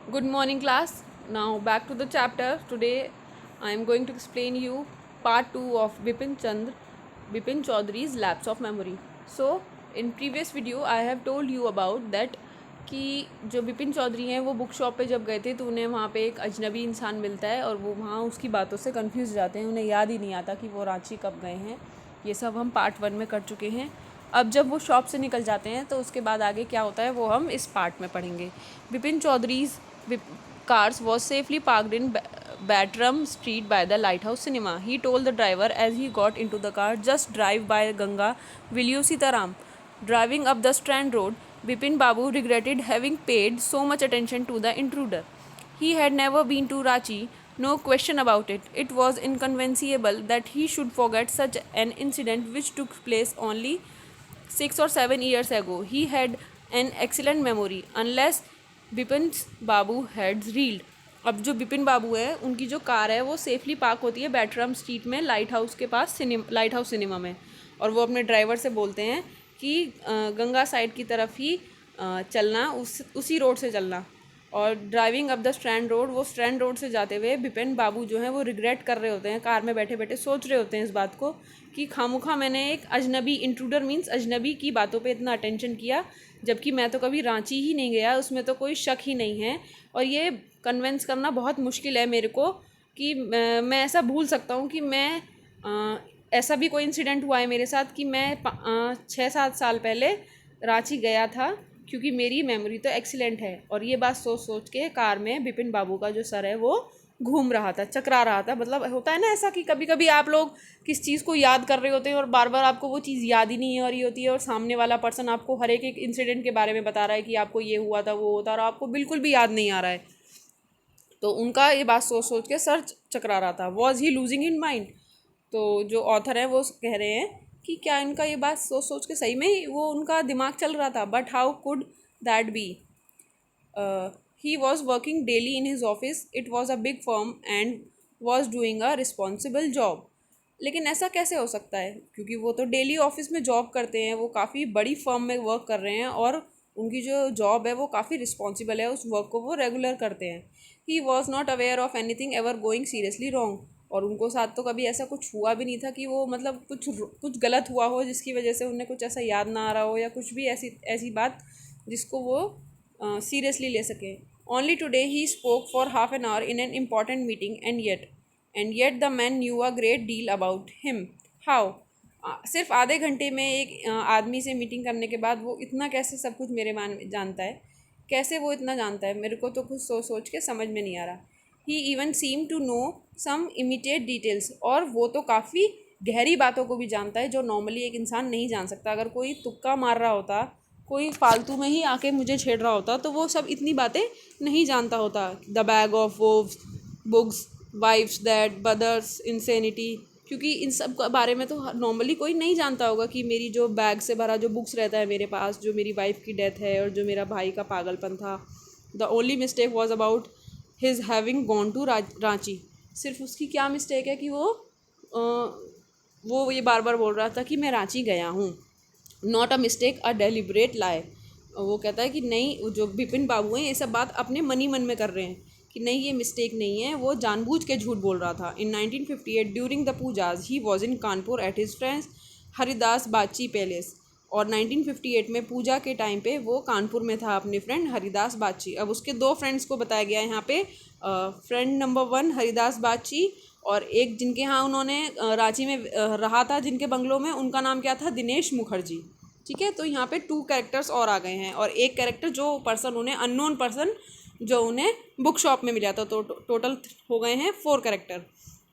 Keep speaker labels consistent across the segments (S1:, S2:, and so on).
S1: Good morning class. Now back to the chapter. Today I am going to explain you part 2 of Bipin Chaudhary's Lapse of Memory. So in previous video I have told you about that कि जो बिपिन चौधरी हैं वो book shop पे जब गए थे तो उन्हें वहाँ पे एक अजनबी इंसान मिलता है और वो वहाँ उसकी बातों से कंफ्यूज हो जाते हैं। उन्हें याद ही नहीं आता कि वो रांची कब गए हैं। ये सब हम पार्ट 1 में कर चुके हैं। अब जब वो शॉप से निकल जाते हैं तो उसके बाद आगे क्या होता है वो हम इस पार्ट में पढ़ेंगे। Bipin Chowdhury's cars was safely parked in Batram Street by the Lighthouse Cinema. He told the driver as he got into the car, "Just drive by Ganga, will you, Sitaram?" Driving up the Strand Road, Bipin Babu regretted having paid so much attention to the intruder. He had never been to Ranchi, no question about it. It was inconceivable that he should forget such an incident which took place only 6 or 7 years ago. He had an excellent memory, unless Bipin Babu heads reeled. अब जो बिपिन बाबू है उनकी जो car है वो safely park होती है बैटराम street में लाइट हाउस के पास लाइट हाउस सिनेमा में। और वो अपने ड्राइवर से बोलते हैं कि गंगा साइड की तरफ ही चलना, उसी रोड से चलना। और driving up the strand road, वो स्ट्रैंड रोड से जाते हुए बिपिन बाबू जो हैं वो रिग्रेट कर रहे होते हैं, कार में बैठे बैठे सोच रहे होते हैं इस बात को कि खामुखा मैंने एक अजनबी, इंट्रूडर मीन्स अजनबी की बातों पे इतना अटेंशन किया, जबकि मैं तो कभी रांची ही नहीं गया, उसमें तो कोई शक ही नहीं है। और ये कन्विंस करना बहुत मुश्किल है मेरे को कि मैं ऐसा भूल सकता हूँ कि मैं ऐसा भी कोई इंसिडेंट हुआ है मेरे साथ कि मैं 6-7 साल पहले रांची गया था, क्योंकि मेरी मेमोरी तो एक्सीलेंट है। और ये बात सोच सोच के कार में बिपिन बाबू का जो सर है वो घूम रहा था, चकरा रहा था। मतलब होता है ना ऐसा कि कभी कभी आप लोग किस चीज़ को याद कर रहे होते हैं और बार बार आपको वो चीज़ याद ही नहीं हो रही होती है, और सामने वाला पर्सन आपको हर एक इंसिडेंट के बारे में बता रहा है कि आपको ये हुआ था वो होता, और आपको बिल्कुल भी याद नहीं आ रहा है। तो उनका ये बात सोच सोच के सर चकरा रहा था। Was he losing in mind? तो जो ऑथर है वो कह रहे हैं कि क्या इनका ये बात सोच सोच के सही में ही वो उनका दिमाग चल रहा था। But how could that be? He was working daily in his office. It was a big firm and was doing a responsible job. लेकिन ऐसा कैसे हो सकता है, क्योंकि वो तो डेली ऑफिस में जॉब करते हैं, वो काफ़ी बड़ी फर्म में वर्क कर रहे हैं और उनकी जो जॉब है वो काफ़ी रिस्पॉन्सिबल है, उस वर्क को वो रेगुलर करते हैं। He was not aware of anything ever going seriously wrong. और उनको साथ तो कभी ऐसा कुछ हुआ भी नहीं था कि वो मतलब कुछ गलत हुआ हो जिसकी वजह से उन्हें कुछ ऐसा याद ना आ रहा हो, या कुछ भी ऐसी ऐसी बात जिसको वो seriously ले सके। Only today he spoke for half an hour in an important meeting, and yet the man knew a great deal about him. How? सिर्फ आधे घंटे में एक आदमी से मीटिंग करने के बाद वो इतना कैसे सब कुछ मेरे मान जानता है? कैसे वो इतना जानता है? मेरे को तो कुछ सोच सोच के समझ में नहीं आ रहा। He even seem to know some immediate details, और वो तो काफ़ी गहरी बातों को भी जानता है जो नॉर्मली एक इंसान नहीं जान सकता। अगर कोई तुक्का मार रहा होता, कोई फालतू में ही आके मुझे छेड़ रहा होता, तो वो सब इतनी बातें नहीं जानता होता। The bag of vows, books, waifs that bothers insanity, क्योंकि इन सब के बारे में तो नॉर्मली कोई नहीं जानता होगा कि मेरी जो बैग से भरा जो बुक्स रहता है मेरे पास, जो मेरी वाइफ की डेथ है और जो मेरा भाई का पागलपन था। The only mistake was about his having gone to Ranchi. सिर्फ उसकी क्या मिस्टेक है कि वो ये बार बार बोल रहा था कि मैं रांची गया हूँ। Not a mistake, a deliberate lie. वो कहता है कि नहीं, जो बिपिन बाबू हैं ये सब बात अपने मन ही मन में कर रहे हैं कि नहीं ये मिस्टेक नहीं है, वो जानबूझ के झूठ बोल रहा था। इन 1958 during the Pooja's he was in Kanpur at his friends Haridas बाची पैलेस। और 1958 में पूजा के टाइम पे वो कानपुर में था अपने फ्रेंड हरिदास बाची। अब उसके दो फ्रेंड्स को बताया गया है यहाँ पे। फ्रेंड नंबर 1 हरिदास बाची, और एक जिनके यहाँ उन्होंने रांची में रहा था जिनके बंगलों में, उनका नाम क्या था? दिनेश मुखर्जी। ठीक है, तो यहाँ पे 2 कैरेक्टर्स और आ गए हैं, और एक कैरेक्टर जो पर्सन उन्हें अननोन पर्सन जो उन्हें बुक शॉप में मिला था। तो टोटल हो गए हैं 4 character.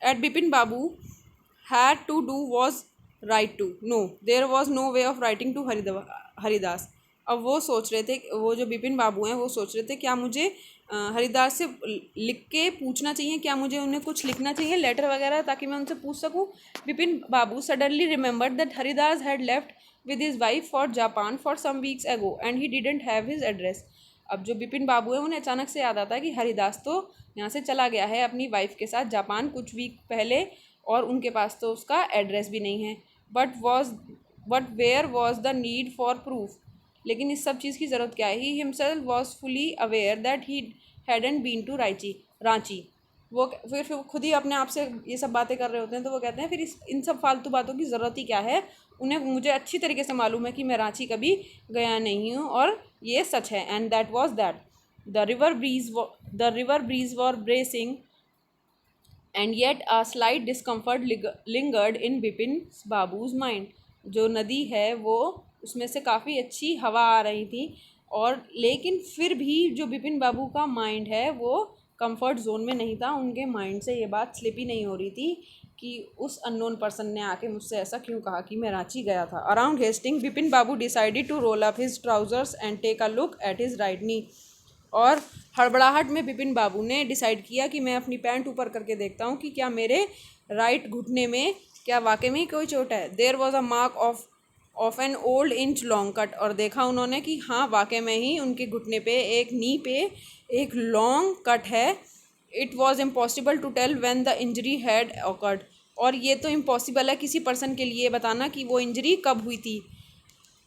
S1: At Bipin Babu had to do was write to no, there was no way of writing to Haridas. अब वो सोच रहे थे, वो जो बिपिन बाबू हैं वो सोच रहे थे क्या मुझे हरिदास से लिख के पूछना चाहिए, क्या मुझे उन्हें कुछ लिखना चाहिए लेटर वगैरह, ताकि मैं उनसे पूछ सकूं। Bipin Babu suddenly remembered that Haridas had left with his wife for Japan for some weeks ago and he didn't have his address. अब जो बिपिन बाबू है उन्हें अचानक से याद आता है कि हरिदास तो यहाँ से चला गया है अपनी वाइफ के साथ जापान कुछ वीक पहले, और उनके पास तो उसका एड्रेस भी नहीं है। But where was the need for proof? लेकिन इस सब चीज़ की ज़रूरत क्या है? He himself was fully aware that he hadn't been to Ranchi. वो फिर वो खुद ही अपने आप से ये सब बातें कर रहे होते हैं, तो वो कहते हैं फिर इन सब फालतू बातों की ज़रूरत ही क्या है? उन्हें मुझे अच्छी तरीके से मालूम है कि मैं रांची कभी गया नहीं हूँ और ये सच है। And that was that the river breeze was bracing and yet a slight discomfort lingered in Bipin Babu's mind. जो नदी है वो उसमें से काफ़ी अच्छी हवा आ रही थी, और लेकिन फिर भी जो बिपिन बाबू का माइंड है वो कंफर्ट जोन में नहीं था। उनके माइंड से ये बात स्लिप ही नहीं हो रही थी कि उस अननोन पर्सन ने आके मुझसे ऐसा क्यों कहा कि मैं रांची गया था। Around hasting Bipin Babu decided to roll up his trousers and take a look at his right knee. और हड़बड़ाहट में बिपिन बाबू ने डिसाइड किया कि मैं अपनी पैंट ऊपर करके देखता हूँ कि क्या मेरे राइट घुटने में क्या वाकई में कोई चोट है। There was a mark of an old inch long cut. और देखा उन्होंने कि हाँ वाकई में ही उनके घुटने पे एक नी पे एक लॉन्ग कट है। It was impossible to tell when the injury had occurred. और ये तो इम्पॉसिबल है किसी पर्सन के लिए बताना कि वो इंजरी कब हुई थी।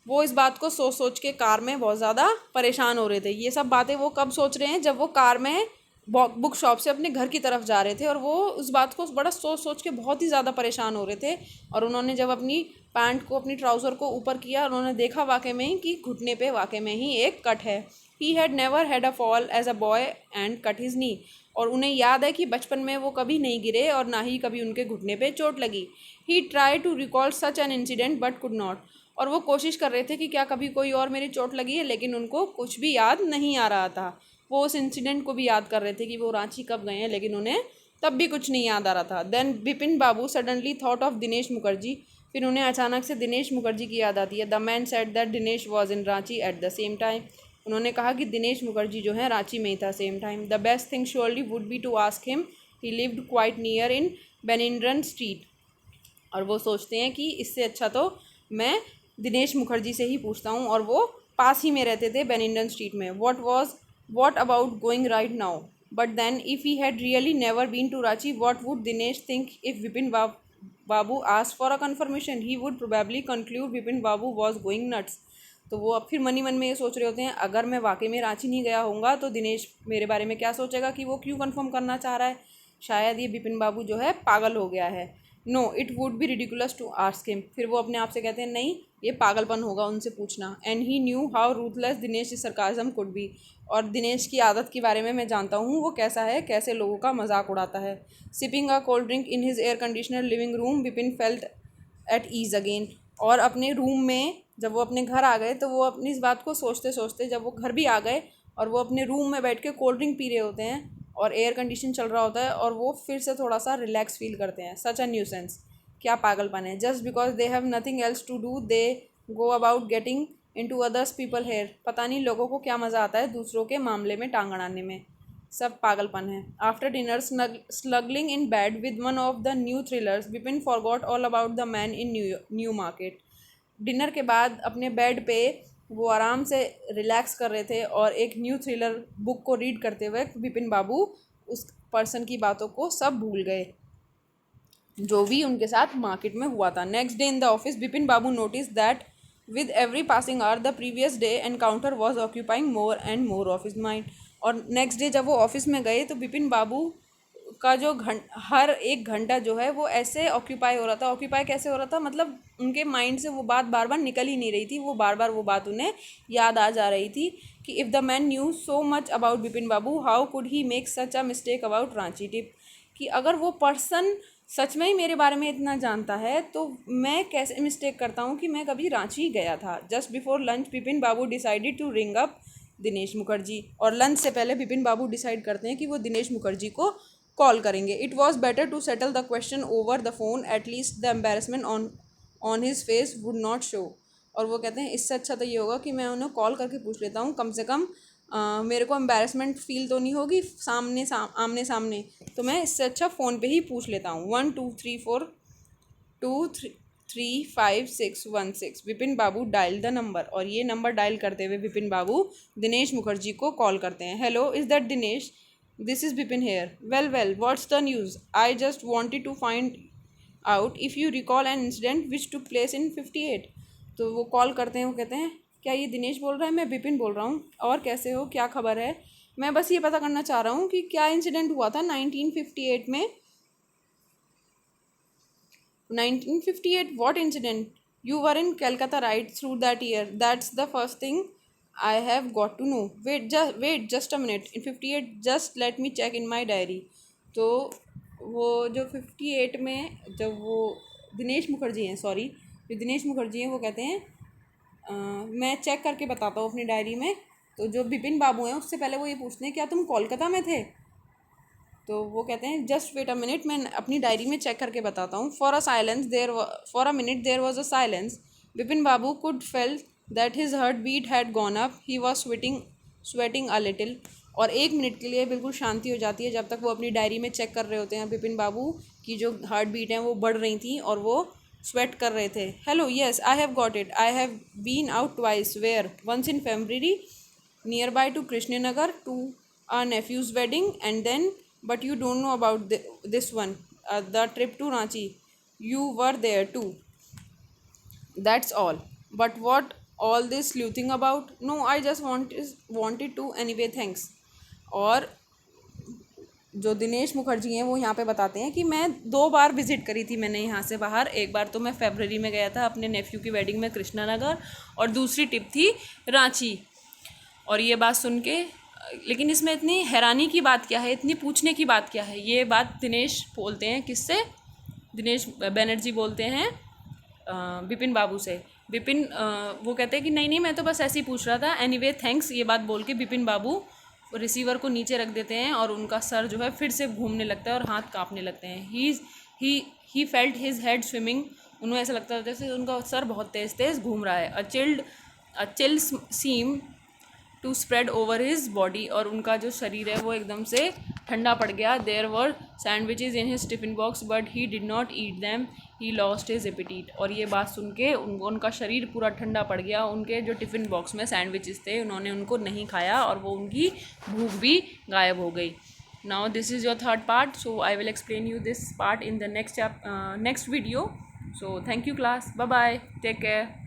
S1: वो इस बात को सोच सोच के कार में बहुत ज़्यादा परेशान हो रहे थे। ये सब बातें वो कब सोच रहे हैं? जब वो कार में बुक शॉप से अपने घर की तरफ जा रहे थे, और वो उस बात को बड़ा सोच सोच के बहुत ही ज़्यादा परेशान हो रहे थे। और उन्होंने जब अपनी पैंट को, अपनी ट्राउज़र को ऊपर किया, उन्होंने देखा वाकई में ही कि घुटने पे वाकई में ही एक कट है। He had never had a fall as a boy and cut his knee. और उन्हें याद है कि बचपन में वो कभी नहीं गिरे और ना ही कभी उनके घुटने पे चोट लगी। He tried to recall such an incident but could not. और वो कोशिश कर रहे थे कि क्या कभी कोई और मेरी चोट लगी है, लेकिन उनको कुछ भी याद नहीं आ रहा था। वो उस इंसिडेंट को भी याद कर रहे थे कि वो रांची कब गए हैं, लेकिन उन्हें तब भी कुछ नहीं याद आ रहा था। Then Bipin Babu suddenly thought of Dinesh Mukherjee. फिर उन्हें अचानक से दिनेश मुखर्जी की याद आती है। The man said that Dinesh was in Ranchi at the same time. उन्होंने कहा कि दिनेश मुखर्जी जो है रांची में ही था same time. The best thing surely would be to ask him. He lived quite near in बेनिंड्रन स्ट्रीट। और वो सोचते हैं कि इससे अच्छा तो मैं दिनेश मुखर्जी से ही पूछता हूँ, और वो पास ही में रहते थे बेनिंडन स्ट्रीट में। What about going right now? But then if he had really never been to Ranchi, what would Dinesh think if Vipin Babu ask for a confirmation? He would probably conclude Vipin Babu was going nuts. तो वो अब फिर मन ही मन में ये सोच रहे होते हैं, अगर मैं वाकई में रांची नहीं गया होऊंगा तो दिनेश मेरे बारे में क्या सोचेगा कि वो क्यों कंफर्म करना चाह रहा है। शायद ये बिपिन बाबू जो है पागल हो गया है। No it would be ridiculous to ask him. फिर वो अपने आप से कहते हैं नहीं, ये पागलपन होगा उनसे पूछना। And he knew how ruthless Dinesh sarcasm could be. और दिनेश की आदत के बारे में मैं जानता हूँ वो कैसा है, कैसे लोगों का मजाक उड़ाता है। Sipping a cold drink in his air conditioner living room, Bipin felt at ease again. और अपने रूम में जब वो अपने घर आ गए तो वो अपनी इस बात को सोचते सोचते जब वो घर भी आ गए और वो अपने रूम में बैठ के कोल्ड ड्रिंक पी रहे होते हैं और एयर कंडीशन चल रहा होता है, और वो फिर से थोड़ा सा रिलैक्स फील करते हैं। Such a nuisance. क्या पागलपन है। Just because they have nothing else to do they go about getting into others people hair. पता नहीं लोगों को क्या मज़ा आता है दूसरों के मामले में टांग अड़ाने में। सब पागलपन है। After dinner snuggling in bed with one of the new thrillers, Bipin forgot all about the man in New Market. Dinner के बाद अपने बेड पे वो आराम से रिलैक्स कर रहे थे और एक न्यू थ्रिलर बुक को रीड करते हुए विपिन बाबू उस पर्सन की बातों को सब भूल गए जो भी उनके साथ मार्केट में हुआ था। Next day in the office, Bipin Babu notice that with every passing hour the previous day encounter was occupying more and more of his mind. और नेक्स्ट डे जब वो ऑफिस में गए तो बिपिन बाबू का जो हर एक घंटा जो है वो ऐसे ऑक्यूपाई हो रहा था। ऑक्यूपाई कैसे हो रहा था? मतलब उनके माइंड से वो बात बार बार निकल ही नहीं रही थी। वो बार बार वो बात उन्हें याद आ जा रही थी कि if the man new so much about Bipin Babu, how could he make such a mistake about Ranchi tip. कि अगर वो पर्सन सच में ही मेरे बारे में इतना जानता है तो मैं कैसे मिस्टेक करता हूँ कि मैं कभी रांची गया था। Just before lunch Bipin Babu decided to ring up Dinesh Mukherjee. और लंच से पहले बिपिन बाबू डिसाइड करते हैं कि वो दिनेश मुखर्जी को कॉल करेंगे। It was better to settle the question over the phone, at least the embarrassment on his face would not show. और वो कहते हैं इससे अच्छा तो ये होगा कि मैं उन्हें कॉल करके पूछ लेता हूँ, कम से कम मेरे को एम्बेरसमेंट फील तो नहीं होगी आमने सामने। तो मैं इससे अच्छा फ़ोन पे ही पूछ लेता हूँ। 1 2 3 4 2 3 5 6 1 6। विपिन बाबू डायल द नंबर। और ये नंबर डायल करते हुए विपिन बाबू दिनेश मुखर्जी को कॉल करते हैं। Hello, is that Dinesh? This is Bipin here. Well what's the news? I just wanted to find out if you recall an incident which took place in 58। तो वो call करते हैं, वो कहते हैं क्या ये दिनेश बोल रहा है? मैं विपिन बोल रहा हूँ। और कैसे हो, क्या खबर है? मैं बस ये पता करना चाह रहा हूँ कि क्या इंसिडेंट हुआ था 1958 में। 1958, what incident? You were in Calcutta right through that year. That's the first thing I have got to know. Wait just a minute. In 58, just let me check in my diary. तो वो जो 58 में जब वो दिनेश मुखर्जी हैं, sorry, जो दिनेश मुखर्जी हैं वो कहते हैं मैं चेक करके बताता हूँ अपनी डायरी में। तो जो बिपिन बाबू हैं उससे पहले वो ये पूछते हैं क्या तुम कोलकाता में थे? तो वो कहते हैं जस्ट वेट अ मिनट, मैं अपनी डायरी में चेक करके बताता हूँ। For a minute there was a silence. Vipin Babu could feel that his heart beat had gone up, he was sweating a little. और 1 मिनट के लिए बिल्कुल शांति हो जाती है जब तक वो अपनी डायरी में चेक कर रहे होते हैं। विपिन बाबू की जो हार्ट बीट हैं वो बढ़ रही थी और वो स्वेट कर रहे थे। Hello, yes I have got it, I have been out twice. Where? Once in February nearby to Krishnanagar to a nephew's wedding, and then, but you don't know about this one, the trip to Ranchi. You were there too. That's all. But what all this sleuthing about? No, I just wanted to anyway, thanks. और जो दिनेश मुखर्जी हैं वो यहाँ पे बताते हैं कि मैं 2 बार विज़िट करी थी मैंने यहाँ से बाहर। एक बार तो मैं फरवरी में गया था अपने नेफ्यू की वेडिंग में कृष्णा नगर, और दूसरी ट्रिप थी रांची। और ये बात सुन के, लेकिन इसमें इतनी हैरानी की बात क्या है, इतनी पूछने की बात क्या है? ये बात दिनेश बोलते हैं किससे? दिनेश बनर्जी बोलते हैं विपिन बाबू से। विपिन वो कहते हैं कि नहीं नहीं, मैं तो बस ऐसे ही पूछ रहा था, एनीवे थैंक्स। ये बात बोल के विपिन बाबू रिसीवर को नीचे रख देते हैं और उनका सर जो है फिर से घूमने लगता है और हाथ कांपने लगते हैं। He felt his head swimming. उन्हें ऐसा लगता है जैसे उनका सर बहुत तेज़ तेज़ घूम रहा है। A chill seem to spread over his body. और उनका जो शरीर है वो एकदम से ठंडा पड़ गया। There were sandwiches in his tiffin box but he did not eat them, he lost his appetite. और ये बात सुन के उनका शरीर पूरा ठंडा पड़ गया। उनके जो टिफ़िन बॉक्स में सैंडविचेस थे उन्होंने उनको नहीं खाया और वो उनकी भूख भी गायब हो गई। Now this is your third part, so I will explain you this part in the next video. So thank you class, bye bye, take care.